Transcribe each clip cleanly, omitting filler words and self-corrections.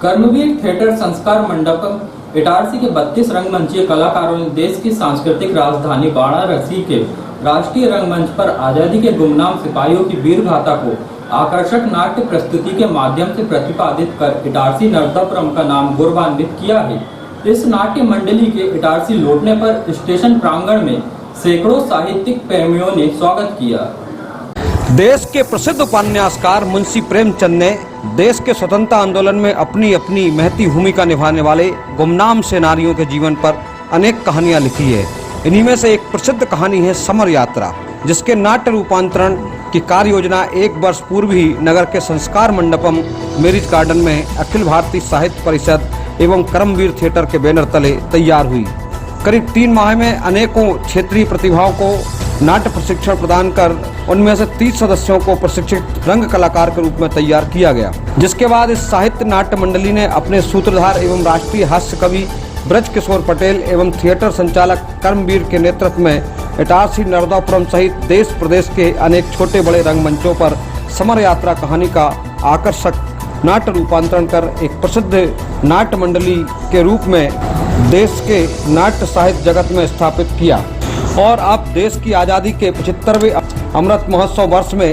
कर्मवीर theatre संस्कार मंडपम इटारसी के 32 रंगमंचीय कलाकारों ने देश की सांस्कृतिक राजधानी वाराणसी के राष्ट्रीय रंगमंच पर आजादी के गुमनाम सिपाहियों की वीर गाथा को आकर्षक नाट्य प्रस्तुति के माध्यम से प्रतिपादित कर इटारसी नर्मदापुरम का नाम गौरवान्वित किया है। इस नाट्य मंडली के इटारसी लौटने पर स्टेशन प्रांगण में सैकड़ों साहित्यिक प्रेमियों ने स्वागत किया। देश के प्रसिद्ध उपन्यासकार मुंशी प्रेमचंद ने देश के स्वतंत्रता आंदोलन में अपनी अपनी महती भूमिका निभाने वाले गुमनाम सेनानियों के जीवन पर अनेक कहानियां लिखी है। इन्हीं में से एक प्रसिद्ध कहानी है समर यात्रा, जिसके नाट्य रूपांतरण की कार्य योजना 1 वर्ष पूर्व ही नगर के संस्कार मंडपम मैरिज गार्डन में अखिल भारतीय साहित्य परिषद एवं कर्मवीर थिएटर के बैनर तले तैयार हुई। करीब 3 माह में अनेकों क्षेत्रीय प्रतिभाओं को नाट्य प्रशिक्षण प्रदान कर उनमें से 30 सदस्यों को प्रशिक्षित रंग कलाकार के रूप में तैयार किया गया, जिसके बाद इस साहित्य नाट्य मंडली ने अपने सूत्रधार एवं राष्ट्रीय हास्य कवि ब्रजकिशोर पटेल एवं थिएटर संचालक कर्मवीर के नेतृत्व में इटारसी नर्मदापुरम सहित देश प्रदेश के अनेक छोटे बड़े रंगमंचों पर समर यात्रा कहानी का आकर्षक नाट्य रूपांतरण कर एक प्रसिद्ध नाट्य मंडली के रूप में देश के नाट्य साहित्य जगत में स्थापित किया। और अब देश की आज़ादी के 75वें अमृत महोत्सव वर्ष में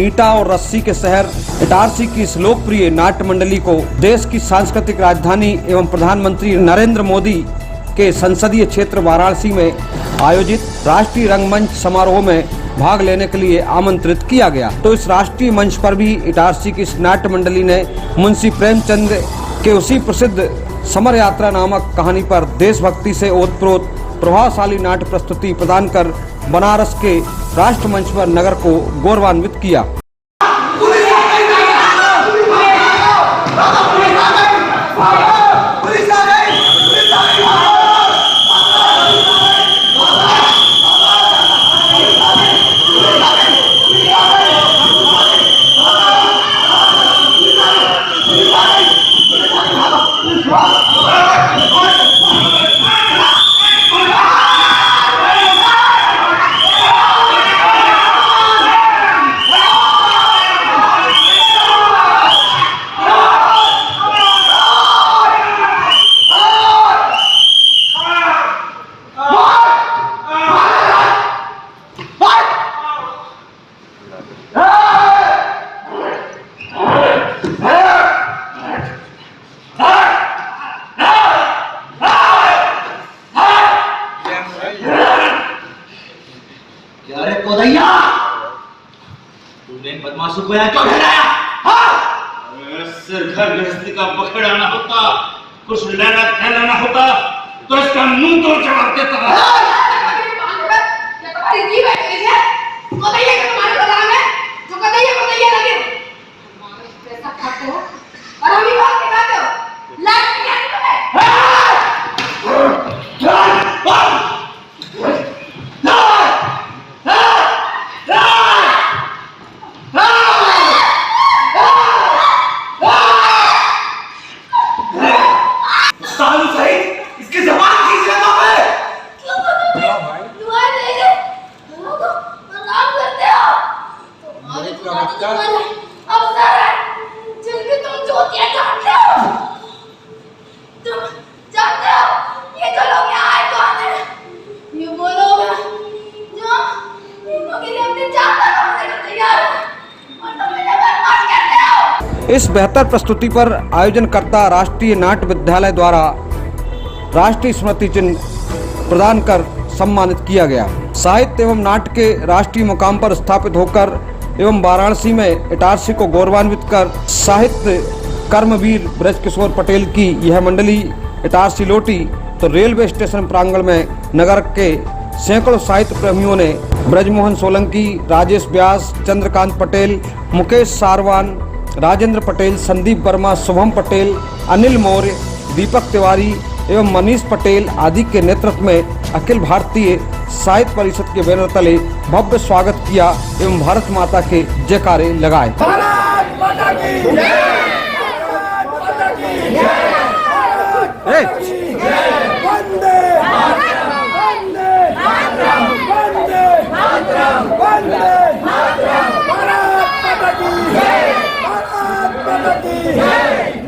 ईटा और रस्सी के शहर इटारसी की इस लोकप्रिय नाट्य मंडली को देश की सांस्कृतिक राजधानी एवं प्रधानमंत्री नरेंद्र मोदी के संसदीय क्षेत्र वाराणसी में आयोजित राष्ट्रीय रंगमंच समारोह में भाग लेने के लिए आमंत्रित किया गया। तो इस राष्ट्रीय मंच पर भी इटारसी की इस नाट्य मंडली ने मुंशी प्रेमचंद के उसी प्रसिद्ध समर यात्रा नामक कहानी पर देशभक्ति से ओतप्रोत प्रभावशाली नाट्य प्रस्तुति प्रदान कर बनारस के राष्ट्रमंच पर नगर को गौरवान्वित किया। तूने बदमाशों को यहाँ क्यों ठहराया? सिर घर गृहस्थी का पकड़ाना होता, कुछ लेना कहना होता तो इसका मुंह तोड़ जवाब देता। तुम्हारी जी बैठी है, बताइए कि तुम्हारे बदला में जो बताइए लगे। हमारे पैसा खाते हो और हम ही बात दिखाते हो। लाख क्या तुम्हें? इस बेहतर प्रस्तुति पर आयोजनकर्ता राष्ट्रीय नाट्य विद्यालय द्वारा राष्ट्रीय स्मृति चिन्ह प्रदान कर सम्मानित किया गया। साहित्य एवं नाट्य के राष्ट्रीय मुकाम पर स्थापित होकर एवं वाराणसी में इटारसी को गौरवान्वित कर साहित्य कर्मवीर ब्रजकिशोर पटेल की यह मंडली इटारसी लौटी तो रेलवे स्टेशन प्रांगण में नगर के सैकड़ों साहित्य प्रेमियों ने ब्रजमोहन सोलंकी, राजेश व्यास, चंद्रकांत पटेल, मुकेश सारवान, राजेंद्र पटेल, संदीप वर्मा, शुभम पटेल, अनिल मौर्य, दीपक तिवारी एवं मनीष पटेल आदि के नेतृत्व में अखिल भारतीय साहित्य परिषद के बैनर तले भव्य स्वागत किया एवं भारत माता के जयकारे लगाए।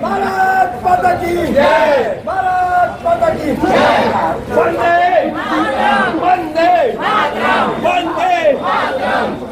भारत की जय, भारत माता की जय। वंदे मातरम, वंदे मातरम, वंदे मातरम।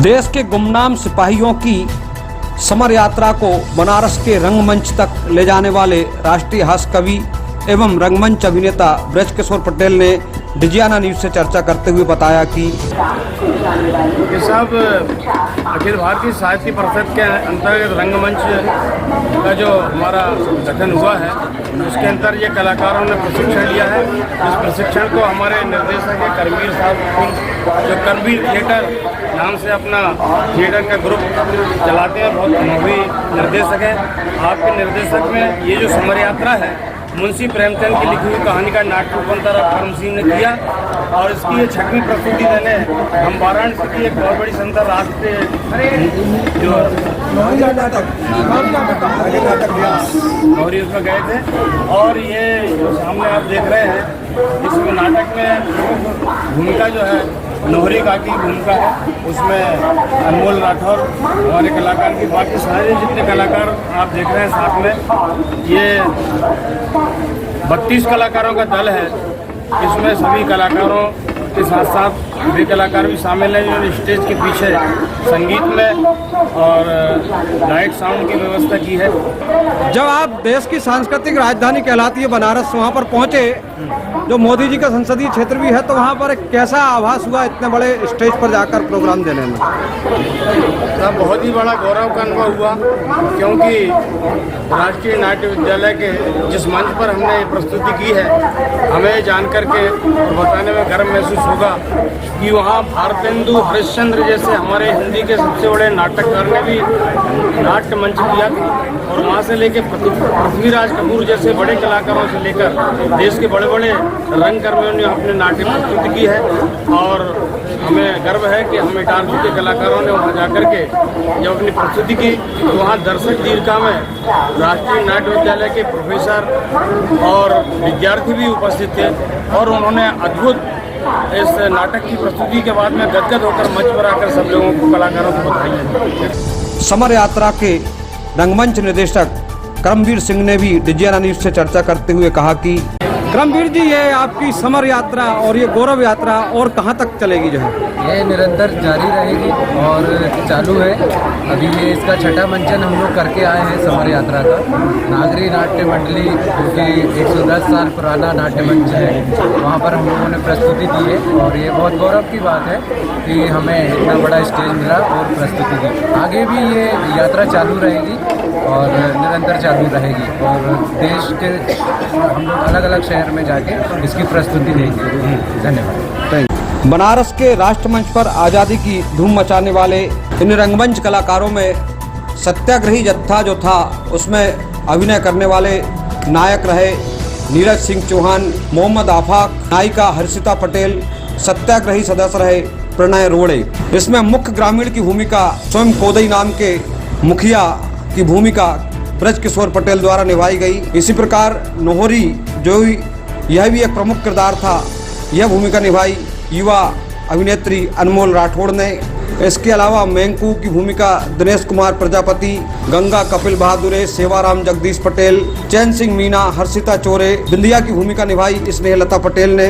देश के गुमनाम सिपाहियों की समर यात्रा को बनारस के रंगमंच तक ले जाने वाले राष्ट्रीय हास्य कवि एवं रंगमंच अभिनेता ब्रज किशोर पटेल ने डिजियाना न्यूज से चर्चा करते हुए बताया कि ये सब अखिल भारतीय साहित्य परिषद के अंतर्गत रंगमंच का जो हमारा गठन हुआ है उसके अंतर्गत ये कलाकारों ने प्रशिक्षण लिया है। इस प्रशिक्षण को हमारे निर्देशक है करमवीर साहब, जो करमवीर थिएटर नाम से अपना थिएटर का ग्रुप चलाते हैं, बहुत अनुभवी निर्देशक है। आपके निर्देशक में ये जो समर यात्रा है मुंशी प्रेमचंद की लिखी हुई कहानी का नाटक रूपांतर करम सिंह ने किया और इसकी ये 6वीं प्रस्तुति देने हम वाराणसी की एक बहुत बड़ी संस्था राष्ट्रीय जो और उसमें गए थे। और ये जो सामने आप देख रहे हैं इसमें नाटक में भूमिका जो है नोहरी का की भूमिका है, उसमें अनमोल राठौर हमारे कलाकार की, बाकी सारे जितने कलाकार आप देख रहे हैं साथ में ये 32 कलाकारों का दल है। इसमें सभी कलाकारों के साथ साथ वे कलाकार भी शामिल हैं जिन्होंने स्टेज के पीछे संगीत में और लाइट साउंड की व्यवस्था की है। जब आप देश की सांस्कृतिक राजधानी कहलाती है बनारस, वहाँ पर पहुँचे, जो मोदी जी का संसदीय क्षेत्र भी है, तो वहाँ पर एक कैसा आभास हुआ इतने बड़े स्टेज पर जाकर प्रोग्राम देने में? तब बहुत ही बड़ा गौरव का अनुभव हुआ, क्योंकि राष्ट्रीय नाट्य विद्यालय के जिस मंच पर हमने प्रस्तुति की है, हमें जान करके और बताने में गर्व महसूस होगा कि वहाँ भारतेंदु हरिश्चंद्र जैसे हमारे हिंदी के सबसे बड़े नाटककार ने भी नाट्य मंच किया था। और वहाँ से लेकर पृथ्वीराज कपूर जैसे बड़े कलाकारों से लेकर देश के बड़े बड़े रंगकर्मियों ने अपने नाट्य प्रस्तुति की है। और हमें गर्व है कि हम इटारसी के कलाकारों ने वहाँ जाकर के जब अपनी प्रस्तुति की तो वहाँ दर्शक दीर्घा में राष्ट्रीय नाट्य विद्यालय के प्रोफेसर और विद्यार्थी भी उपस्थित थे और उन्होंने अद्भुत इस नाटक की प्रस्तुति के बाद में गदगद होकर मंच पर आकर सब लोगों को, कलाकारों को बधाई। समर यात्रा के रंगमंच निदेशक करमवीर सिंह ने भी डिजियाना न्यूज से चर्चा करते हुए कहा कि करमवीर जी, ये आपकी समर यात्रा और ये गौरव यात्रा और कहाँ तक चलेगी? जो है ये निरंतर जारी रहेगी और चालू है। अभी ये इसका 6ठा मंचन हम लोग करके आए हैं समर यात्रा का। नागरी नाट्य मंडली जो कि 110 साल पुराना नाट्य मंच है, वहाँ पर हम लोगों ने प्रस्तुति दी है और ये बहुत गौरव की बात है कि हमें इतना बड़ा स्टेज मिला और प्रस्तुति दी। आगे भी ये यात्रा चालू रहेगी और निरंतर चालू रहेगी और देश के हम लोग अलग अलग शहर में जाके इसकी प्रस्तुति देंगे। धन्यवाद। बनारस के राष्ट्रमंच पर आज़ादी की धूम मचाने वाले इन रंगमंच कलाकारों में सत्याग्रही जत्था जो था उसमें अभिनय करने वाले नायक रहे नीरज सिंह चौहान, मोहम्मद आफाक, नायिका हर्षिता पटेल, सत्याग्रही सदस्य रहे प्रणय रोड़े। इसमें मुख्य ग्रामीण की भूमिका स्वयं कोदई नाम के मुखिया की भूमिका ब्रज किशोर पटेल द्वारा निभाई गई। इसी प्रकार नोहरी जो यह भी एक प्रमुख किरदार था, यह भूमिका निभाई युवा अभिनेत्री अनमोल राठौड़ ने। इसके अलावा मैंकू की भूमिका दिनेश कुमार प्रजापति, गंगा कपिल बहादुरे, सेवाराम जगदीश पटेल, चैन सिंह मीना, हर्षिता चोरे, बिंदिया की भूमिका निभाई स्नेहलता पटेल ने,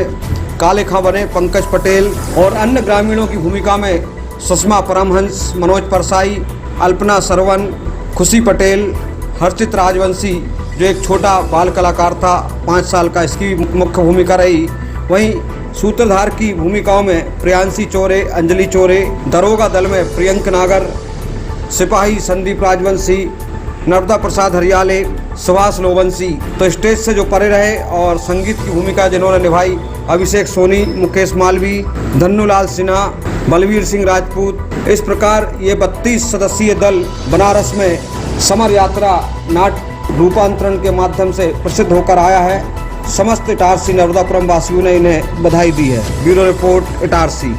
काले खां बने पंकज पटेल और अन्य ग्रामीणों की भूमिका में सुषमा परमहंस, मनोज परसाई, अल्पना सरवन, खुशी पटेल, हर्षित राजवंशी जो एक छोटा बाल कलाकार था 5 साल का, इसकी मुख्य भूमिका रही। वहीं सूत्रधार की भूमिकाओं में प्रियांशी चोरे, अंजलि चोरे, दरोगा दल में प्रियंक नागर, सिपाही संदीप राजवंशी, नर्मदा प्रसाद हरियाले, सुभाष लोबंशी तो स्टेज से जो परे रहे। और संगीत की भूमिका जिन्होंने निभाई अभिषेक सोनी, मुकेश मालवी, धन्नूलाल सिन्हा, बलवीर सिंह राजपूत। इस प्रकार ये 32 सदस्यीय दल बनारस में समर यात्रा नाट्य रूपांतरण के माध्यम से प्रसिद्ध होकर आया है। समस्त इटारसी नर्मदापुरम वासियों ने इन्हें बधाई दी है। Bureau report Itarsi.